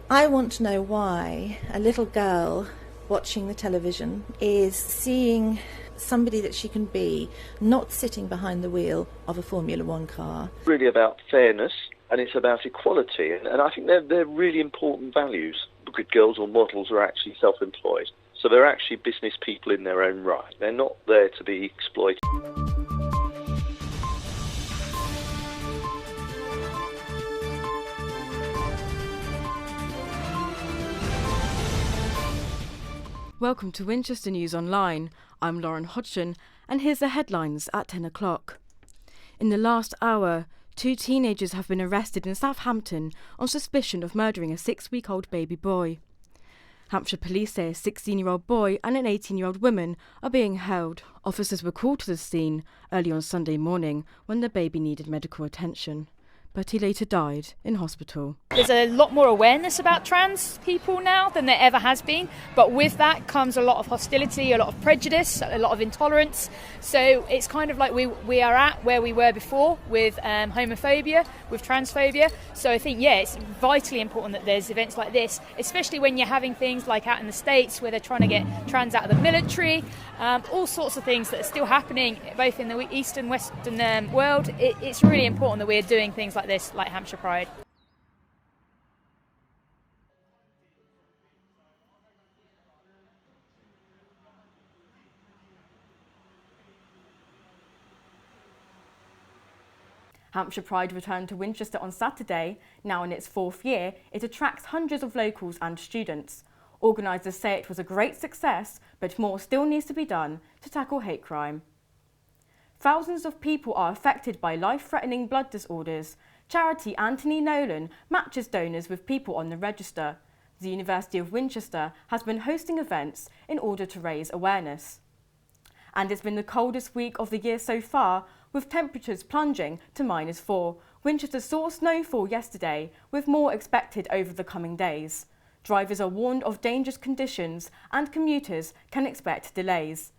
I want to know why a little girl watching the television is seeing somebody that she can be not sitting behind the wheel of a Formula One car. Really about fairness, and it's about equality, and I think they're really important values. Good girls or models are actually self-employed, so they're actually business people in their own right. They're not there to be exploited. Welcome to Winchester News Online. I'm Lauren Hodgson, and here's the headlines at 10 o'clock. In the last hour, 2 teenagers have been arrested in Southampton on suspicion of murdering a 6-week-old baby boy. Hampshire police say a 16-year-old boy and an 18-year-old woman are being held. Officers were called to the scene early on Sunday morning when the baby needed medical attention, but he later died in hospital. There's a lot more awareness about trans people now than there ever has been, but with that comes a lot of hostility, a lot of prejudice, a lot of intolerance. So it's kind of like we are at where we were before with homophobia, with transphobia. So I think, it's vitally important that there's events like this, especially when you're having things like out in the States where they're trying to get trans out of the military, all sorts of things that are still happening both in the East and Western world. It's really important that we're doing things like this, like Hampshire Pride. Hampshire Pride returned to Winchester on Saturday. Now in its 4th year, it attracts hundreds of locals and students. Organisers say it was a great success, but more still needs to be done to tackle hate crime. Thousands of people are affected by life-threatening blood disorders. Charity Anthony Nolan matches donors with people on the register. The University of Winchester has been hosting events in order to raise awareness. And it's been the coldest week of the year so far, with temperatures plunging to -4. Winchester saw snowfall yesterday, with more expected over the coming days. Drivers are warned of dangerous conditions and commuters can expect delays.